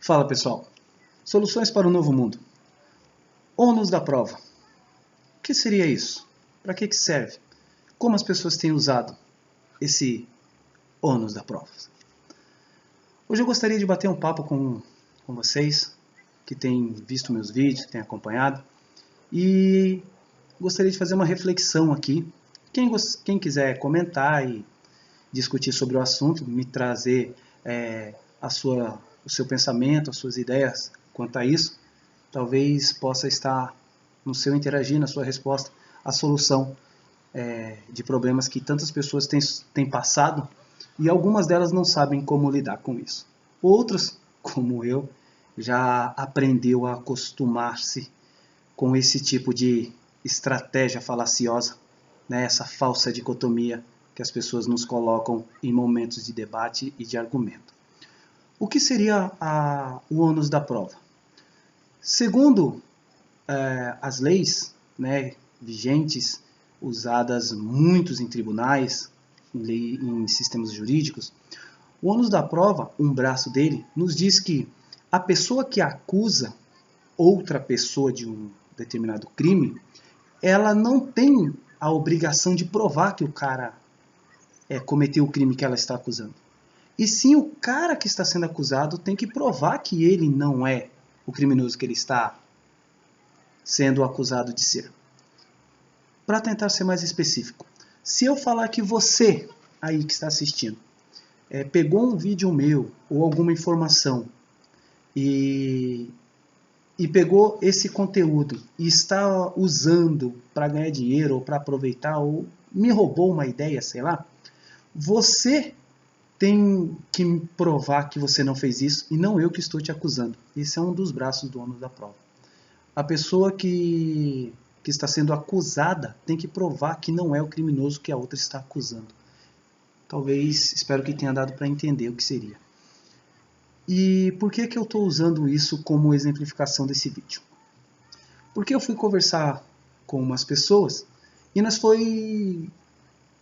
Fala pessoal, soluções para o novo mundo. Ônus da prova. O que seria isso? Para que serve? Como as pessoas têm usado esse ônus da prova? Hoje eu gostaria de bater um papo com vocês que têm visto meus vídeos, que têm acompanhado, e gostaria de fazer uma reflexão aqui. Quem quiser comentar e discutir sobre o assunto, me trazer o seu pensamento, as suas ideias quanto a isso, talvez possa estar no seu interagir, na sua resposta, a solução de problemas que tantas pessoas têm passado e algumas delas não sabem como lidar com isso. Outras, como eu, já aprendeu a acostumar-se com esse tipo de estratégia falaciosa, né, essa falsa dicotomia que as pessoas nos colocam em momentos de debate e de argumento. O que seria o ônus da prova? Segundo as leis, né, vigentes, usadas muitos em tribunais, em sistemas jurídicos, o ônus da prova, um braço dele, nos diz que a pessoa que acusa outra pessoa de um determinado crime, ela não tem a obrigação de provar que o cara cometeu o crime que ela está acusando. E sim, o cara que está sendo acusado tem que provar que ele não é o criminoso que ele está sendo acusado de ser. Para tentar ser mais específico, se eu falar que você aí que está assistindo pegou um vídeo meu ou alguma informação e pegou esse conteúdo e está usando para ganhar dinheiro ou para aproveitar ou me roubou uma ideia, sei lá, você tem que me provar que você não fez isso e não eu que estou te acusando. Esse é um dos braços do ônus da prova. A pessoa que está sendo acusada tem que provar que não é o criminoso que a outra está acusando. Talvez, espero que tenha dado para entender o que seria. E por que eu estou usando isso como exemplificação desse vídeo? Porque eu fui conversar com umas pessoas e nós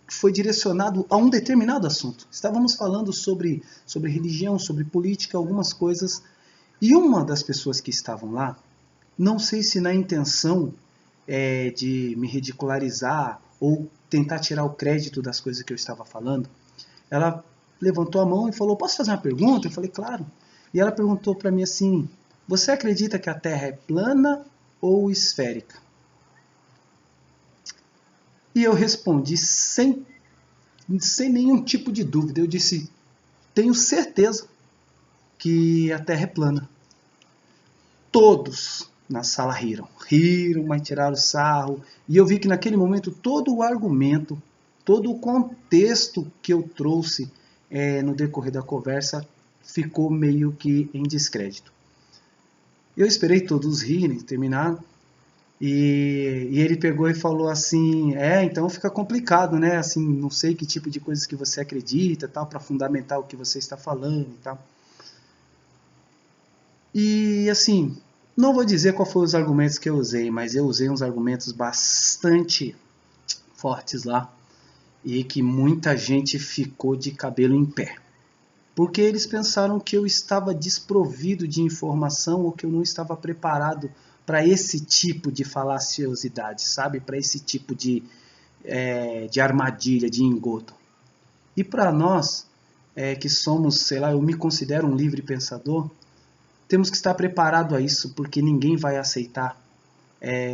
foi direcionado a um determinado assunto. Estávamos falando sobre religião, sobre política, algumas coisas. E uma das pessoas que estavam lá, não sei se na intenção de me ridicularizar ou tentar tirar o crédito das coisas que eu estava falando, ela levantou a mão e falou, posso fazer uma pergunta? Eu falei, claro. E ela perguntou para mim assim, você acredita que a Terra é plana ou esférica? E eu respondi sem nenhum tipo de dúvida. Eu disse, tenho certeza que a Terra é plana. Todos na sala riram, mas tiraram sarro. E eu vi que naquele momento todo o argumento, todo o contexto que eu trouxe no decorrer da conversa ficou meio que em descrédito. Eu esperei todos rirem, terminaram. E ele pegou e falou assim, então fica complicado, né? Assim, não sei que tipo de coisas que você acredita, tal, para fundamentar o que você está falando e tal. E assim, não vou dizer qual foram os argumentos que eu usei, mas eu usei uns argumentos bastante fortes lá e que muita gente ficou de cabelo em pé. Porque eles pensaram que eu estava desprovido de informação ou que eu não estava preparado para esse tipo de falaciosidade, sabe? Para esse tipo de armadilha, de engodo. E para nós, que somos, sei lá, eu me considero um livre pensador, temos que estar preparado a isso, porque ninguém vai aceitar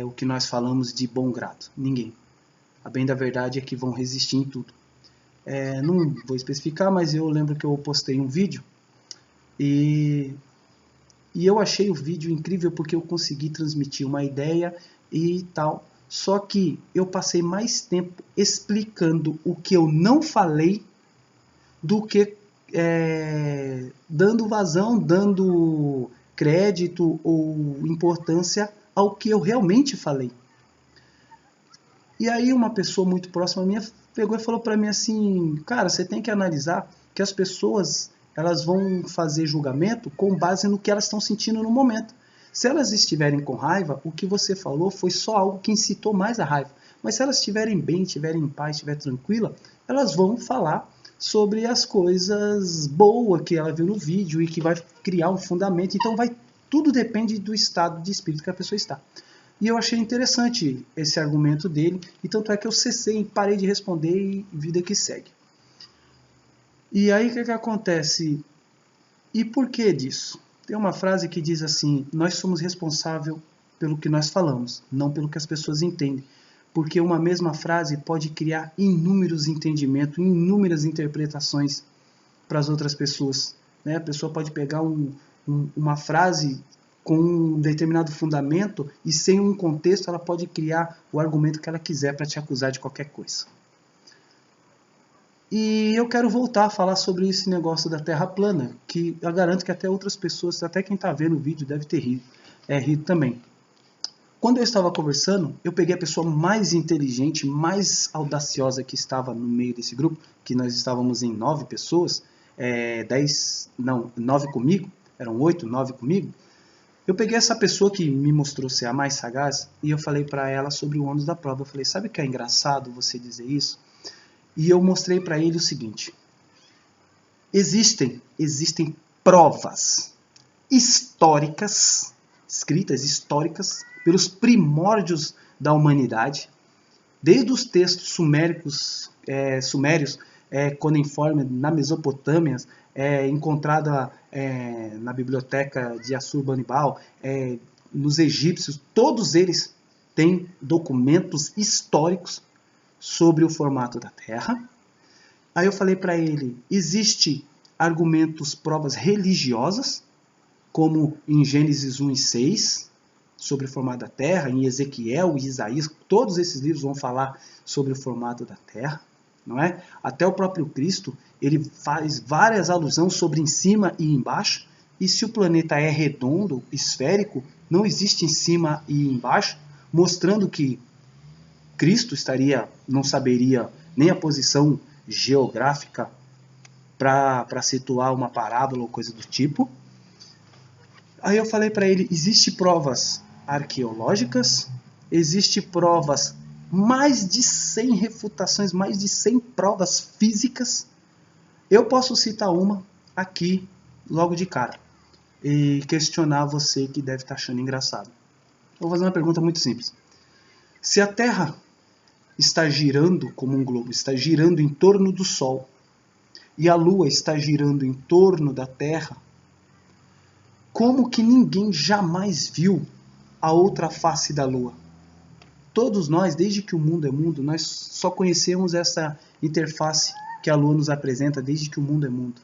o que nós falamos de bom grado. Ninguém. A bem da verdade é que vão resistir em tudo. Não vou especificar, mas eu lembro que eu postei um vídeo e eu achei o vídeo incrível porque eu consegui transmitir uma ideia e tal. Só que eu passei mais tempo explicando o que eu não falei do que dando vazão, dando crédito ou importância ao que eu realmente falei. E aí uma pessoa muito próxima a mim pegou e falou para mim assim, cara, você tem que analisar que as pessoas elas vão fazer julgamento com base no que elas estão sentindo no momento. Se elas estiverem com raiva, o que você falou foi só algo que incitou mais a raiva. Mas se elas estiverem bem, estiverem em paz, estiverem tranquila, elas vão falar sobre as coisas boas que ela viu no vídeo e que vai criar um fundamento. Então tudo depende do estado de espírito que a pessoa está. E eu achei interessante esse argumento dele, e tanto é que eu cessei, parei de responder e vida que segue. E aí o que acontece? E por que disso? Tem uma frase que diz assim: nós somos responsáveis pelo que nós falamos, não pelo que as pessoas entendem. Porque uma mesma frase pode criar inúmeros entendimentos, inúmeras interpretações para as outras pessoas. Né? A pessoa pode pegar uma frase com um determinado fundamento e sem um contexto ela pode criar o argumento que ela quiser para te acusar de qualquer coisa. E eu quero voltar a falar sobre esse negócio da Terra plana, que eu garanto que até outras pessoas, até quem está vendo o vídeo deve ter rido também. Quando eu estava conversando, eu peguei a pessoa mais inteligente, mais audaciosa que estava no meio desse grupo, que nós estávamos em 9 pessoas, 9 comigo, eram 8, 9 comigo. Eu peguei essa pessoa que me mostrou ser a mais sagaz e eu falei para ela sobre o ônus da prova. Eu falei, sabe o que é engraçado você dizer isso? E eu mostrei para ele o seguinte: existem provas históricas, escritas históricas, pelos primórdios da humanidade, desde os textos sumérios, cuneiforme, na Mesopotâmia, encontrada na biblioteca de Assurbanipal, nos egípcios, todos eles têm documentos históricos sobre o formato da Terra. Aí eu falei para ele, existe argumentos, provas religiosas, como em Gênesis 1 e 6, sobre o formato da Terra, em Ezequiel e Isaías, todos esses livros vão falar sobre o formato da Terra, não é? Até o próprio Cristo, ele faz várias alusões sobre em cima e embaixo, e se o planeta é redondo, esférico, não existe em cima e embaixo, mostrando que Cristo não saberia nem a posição geográfica para situar uma parábola ou coisa do tipo. Aí eu falei para ele, existem provas arqueológicas, existem provas, mais de 100 refutações, mais de 100 provas físicas. Eu posso citar uma aqui, logo de cara, e questionar você que deve estar achando engraçado. Eu vou fazer uma pergunta muito simples. Se a Terra está girando como um globo, está girando em torno do Sol, e a Lua está girando em torno da Terra, como que ninguém jamais viu a outra face da Lua? Todos nós, desde que o mundo é mundo, nós só conhecemos essa interface que a Lua nos apresenta desde que o mundo é mundo.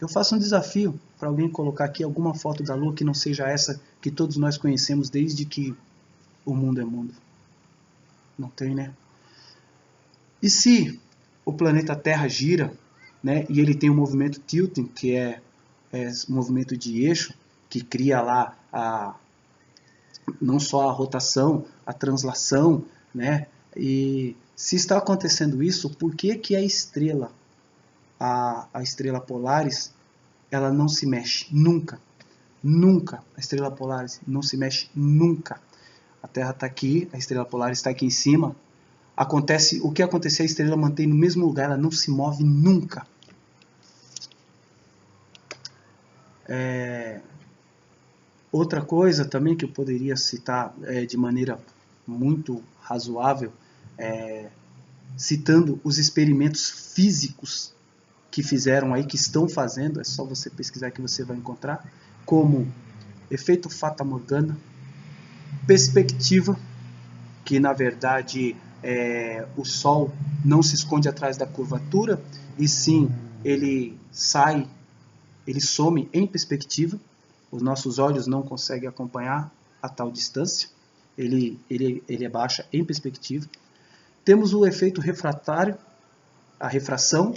Eu faço um desafio para alguém colocar aqui alguma foto da Lua que não seja essa que todos nós conhecemos desde que o mundo é mundo. Não tem, né? E se o planeta Terra gira, né, e ele tem um movimento tilting, que é um movimento de eixo, que cria lá não só a rotação, a translação, né? E se está acontecendo isso, por que que a estrela, a estrela Polaris, ela não se mexe? Nunca. Nunca. A estrela Polaris não se mexe nunca. A Terra está aqui, a estrela Polaris está aqui em cima. O que acontecer, a estrela mantém no mesmo lugar, ela não se move nunca. Outra coisa também que eu poderia citar de maneira muito razoável, citando os experimentos físicos que fizeram aí, que estão fazendo, é só você pesquisar que você vai encontrar, como efeito Fata Morgana, perspectiva, que na verdade o Sol não se esconde atrás da curvatura, e sim ele some em perspectiva. Os nossos olhos não conseguem acompanhar a tal distância, ele abaixa em perspectiva. Temos o efeito refratário, a refração,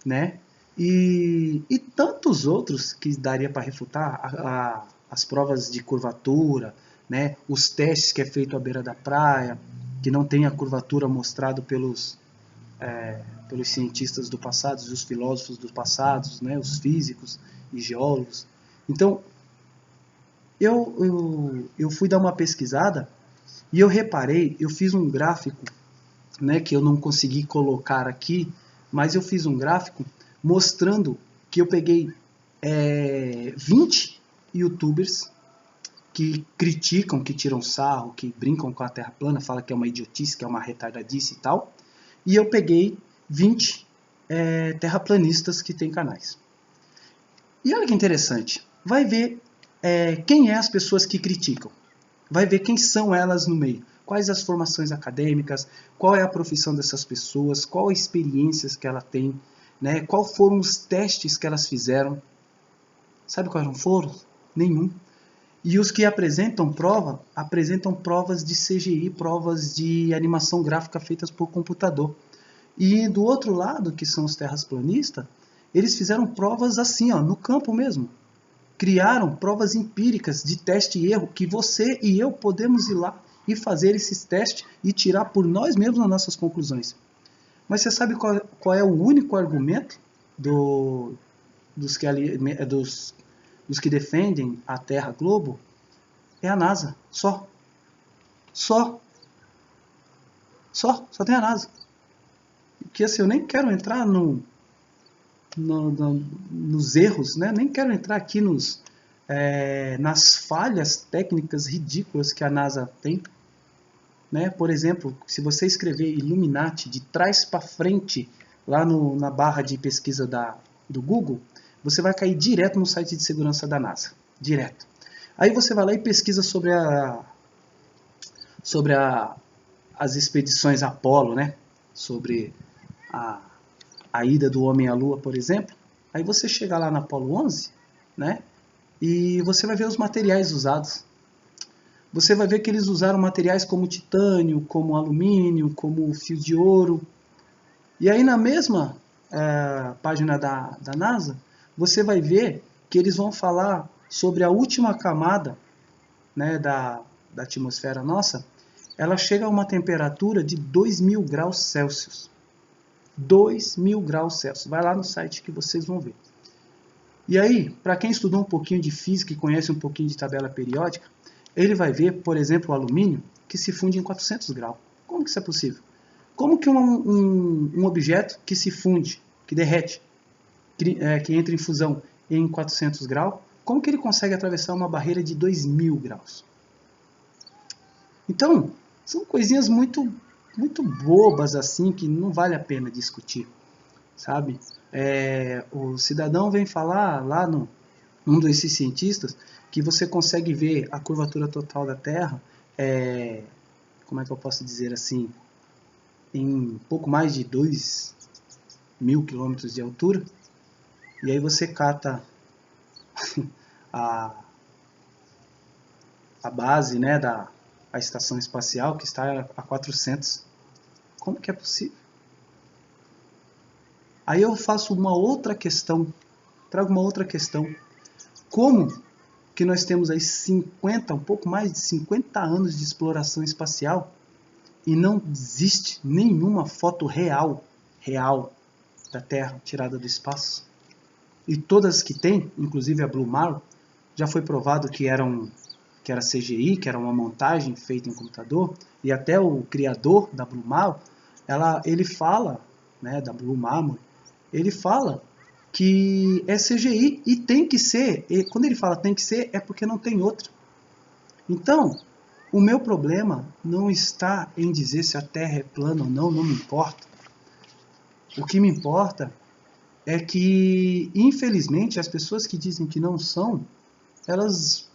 né? E tantos outros que daria para refutar, as provas de curvatura, né? Os testes que é feito à beira da praia, que não tem a curvatura mostrado pelos cientistas do passado, os filósofos do passado, né? Os físicos e geólogos. Então, eu fui dar uma pesquisada e eu reparei, eu fiz um gráfico, né, que eu não consegui colocar aqui, mas eu fiz um gráfico mostrando que eu peguei 20 youtubers que criticam, que tiram sarro, que brincam com a Terra plana, falam que é uma idiotice, que é uma retardadice e tal. E eu peguei 20 terraplanistas que têm canais. E olha que interessante, vai ver quem é as pessoas que criticam. Vai ver quem são elas no meio. Quais as formações acadêmicas, qual é a profissão dessas pessoas, qual as experiências que ela tem, né? Qual foram os testes que elas fizeram. Sabe quais foram? Nenhum. E os que apresentam provas de CGI, provas de animação gráfica feitas por computador. E do outro lado, que são os terraplanistas, eles fizeram provas assim, ó, no campo mesmo. Criaram provas empíricas de teste e erro, que você e eu podemos ir lá e fazer esses testes e tirar por nós mesmos as nossas conclusões. Mas você sabe qual é o único argumento dos que defendem a Terra Globo? É a NASA. Só tem a NASA. Porque assim, eu nem quero entrar nos erros, né? Nem quero entrar aqui nas falhas técnicas ridículas que a NASA tem. Né? Por exemplo, se você escrever Illuminati de trás para frente lá na barra de pesquisa do Google, você vai cair direto no site de segurança da NASA. Direto. Aí você vai lá e pesquisa sobre as expedições Apollo, né? Sobre a ida do homem à Lua, por exemplo. Aí você chega lá na Apollo 11, né? E você vai ver os materiais usados. Você vai ver que eles usaram materiais como titânio, como alumínio, como fio de ouro. E aí na mesma página da NASA, você vai ver que eles vão falar sobre a última camada, né, da atmosfera nossa. Ela chega a uma temperatura de 2.000 graus Celsius. 2.000 graus Celsius. Vai lá no site que vocês vão ver. E aí, para quem estudou um pouquinho de física e conhece um pouquinho de tabela periódica, ele vai ver, por exemplo, o alumínio que se funde em 400 graus. Como que isso é possível? Como que um objeto que se funde, que derrete, que entra em fusão em 400 graus, como que ele consegue atravessar uma barreira de 2.000 graus? Então, são coisinhas muito bobas assim, que não vale a pena discutir, sabe? O cidadão vem falar lá num desses cientistas que você consegue ver a curvatura total da Terra, como é que eu posso dizer assim, em pouco mais de 2.000 quilômetros de altura, e aí você cata a base, né, a estação espacial, que está a 400. Como que é possível? Aí eu faço uma outra questão, trago uma outra questão. Como que nós temos aí um pouco mais de 50 anos de exploração espacial e não existe nenhuma foto real da Terra tirada do espaço? E todas que tem, inclusive a Blue Marlin, já foi provado que era CGI, que era uma montagem feita em computador, e até o criador da Blue Marlin, ele fala, né, da Blue Marlin, ele fala que é CGI e tem que ser. E quando ele fala tem que ser, é porque não tem outra. Então, o meu problema não está em dizer se a Terra é plana ou não me importa. O que me importa é que, infelizmente, as pessoas que dizem que não são, elas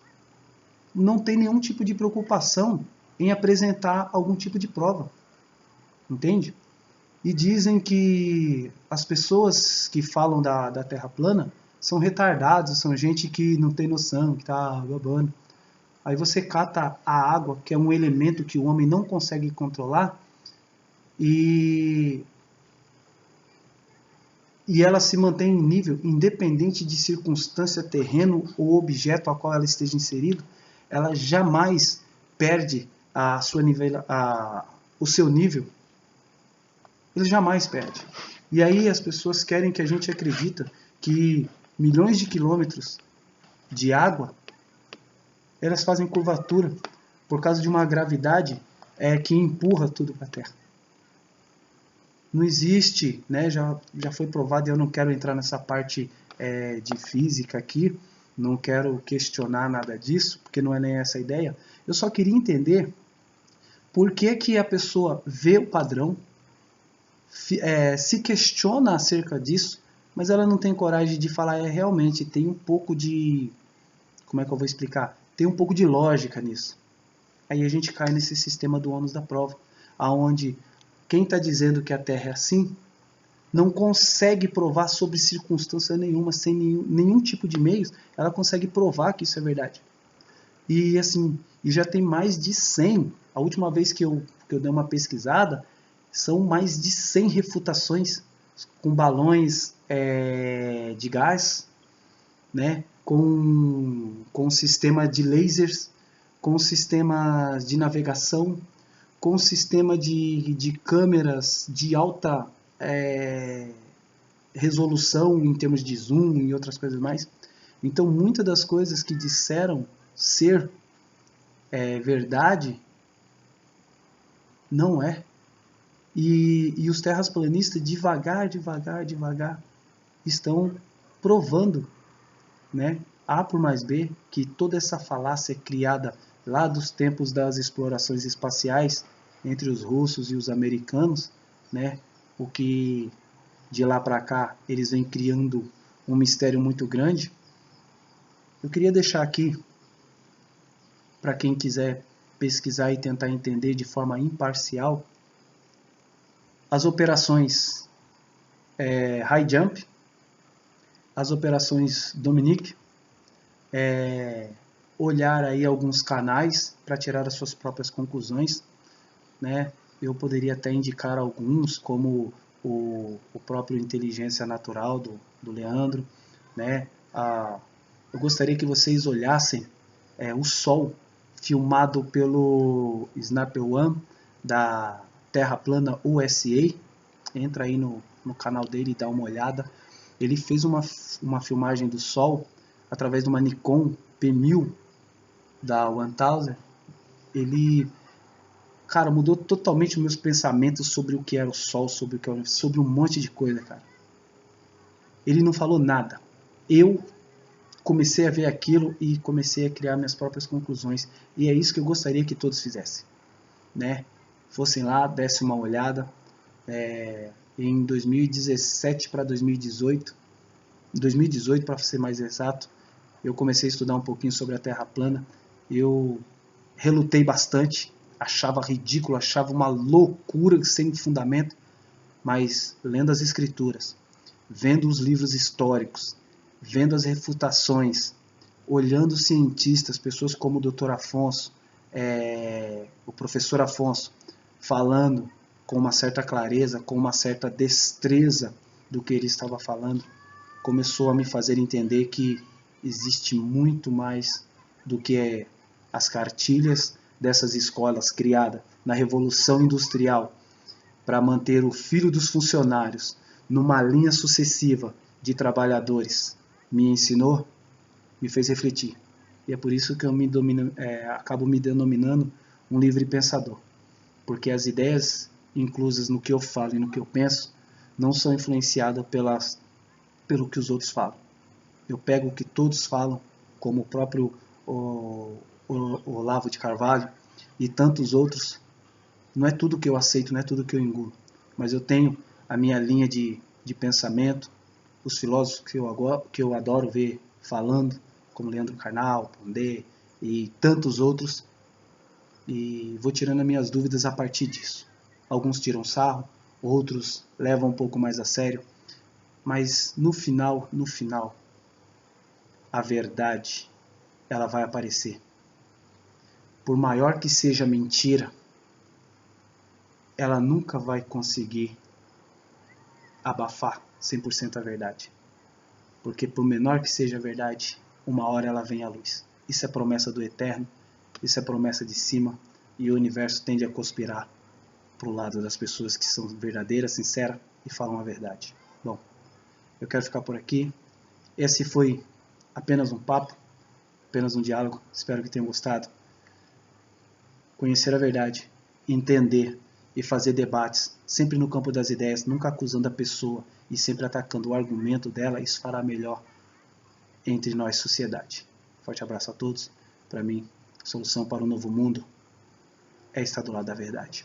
não têm nenhum tipo de preocupação em apresentar algum tipo de prova. Entende? E dizem que as pessoas que falam da Terra plana são retardados, são gente que não tem noção, que está babando. Aí você cata a água, que é um elemento que o homem não consegue controlar, e ela se mantém em nível, independente de circunstância, terreno ou objeto a qual ela esteja inserida, ela jamais perde o seu nível. Ele jamais perde. E aí as pessoas querem que a gente acredite que milhões de quilômetros de água, elas fazem curvatura por causa de uma gravidade que empurra tudo para a Terra. Não existe, né? Já foi provado, e eu não quero entrar nessa parte de física aqui, não quero questionar nada disso, porque não é nem essa a ideia. Eu só queria entender por que que a pessoa vê o padrão, se questiona acerca disso, mas ela não tem coragem de falar, realmente tem um pouco de... Como é que eu vou explicar? Tem um pouco de lógica nisso. Aí a gente cai nesse sistema do ônus da prova, aonde quem está dizendo que a Terra é assim, não consegue provar sobre circunstância nenhuma, sem nenhum tipo de meios, ela consegue provar que isso é verdade. E assim, e já tem mais de 100, a última vez que eu dei uma pesquisada, são mais de 100 refutações com balões de gás, né, com sistema de lasers, com sistemas de navegação, com sistema de câmeras de alta resolução em termos de zoom e outras coisas mais. Então, muitas das coisas que disseram ser verdade, não é. E os terraplanistas, devagar, estão provando, né, A por mais B, que toda essa falácia criada lá dos tempos das explorações espaciais entre os russos e os americanos, né, o que de lá para cá eles vêm criando um mistério muito grande. Eu queria deixar aqui, para quem quiser pesquisar e tentar entender de forma imparcial, as operações High Jump, as operações Dominique, olhar aí alguns canais para tirar as suas próprias conclusões, né? Eu poderia até indicar alguns, como o próprio Inteligência Natural do Leandro, né? Eu gostaria que vocês olhassem o Sol filmado pelo Snapper One da Terra Plana USA. Entra aí no canal dele e dá uma olhada. Ele fez uma filmagem do Sol através de uma Nikon P1000 da 1000. Ele, cara, mudou totalmente os meus pensamentos sobre o que era o Sol, sobre um monte de coisa, cara. Ele não falou nada. Eu comecei a ver aquilo e comecei a criar minhas próprias conclusões. E é isso que eu gostaria que todos fizessem, né? Fossem lá, dessem uma olhada. Em 2017 para 2018, 2018 para ser mais exato, eu comecei a estudar um pouquinho sobre a Terra plana. Eu relutei bastante, achava ridículo, achava uma loucura sem fundamento, mas lendo as escrituras, vendo os livros históricos, vendo as refutações, olhando cientistas, pessoas como o Dr. Afonso, o professor Afonso, falando com uma certa clareza, com uma certa destreza do que ele estava falando, começou a me fazer entender que existe muito mais do que as cartilhas dessas escolas criadas na Revolução Industrial para manter o filho dos funcionários numa linha sucessiva de trabalhadores. Me ensinou, me fez refletir. E é por isso que eu acabo me denominando um livre pensador. Porque as ideias inclusas no que eu falo e no que eu penso não são influenciadas pelo que os outros falam. Eu pego o que todos falam, como o próprio Olavo de Carvalho e tantos outros. Não é tudo que eu aceito, não é tudo que eu engulo. Mas eu tenho a minha linha de pensamento, os filósofos que eu adoro ver falando, como Leandro Carnal, Pondé e tantos outros, e vou tirando as minhas dúvidas a partir disso. Alguns tiram sarro, outros levam um pouco mais a sério, mas no final, a verdade, ela vai aparecer. Por maior que seja a mentira, ela nunca vai conseguir abafar 100% a verdade. Porque por menor que seja a verdade, uma hora ela vem à luz. Isso é promessa do Eterno, isso é promessa de cima, e o universo tende a conspirar para o lado das pessoas que são verdadeiras, sinceras e falam a verdade. Bom, eu quero ficar por aqui. Esse foi apenas um papo, apenas um diálogo. Espero que tenham gostado. Conhecer a verdade, entender e fazer debates, sempre no campo das ideias, nunca acusando a pessoa e sempre atacando o argumento dela, isso fará melhor entre nós, sociedade. Forte abraço a todos. Para mim, a solução para o novo mundo é estar do lado da verdade.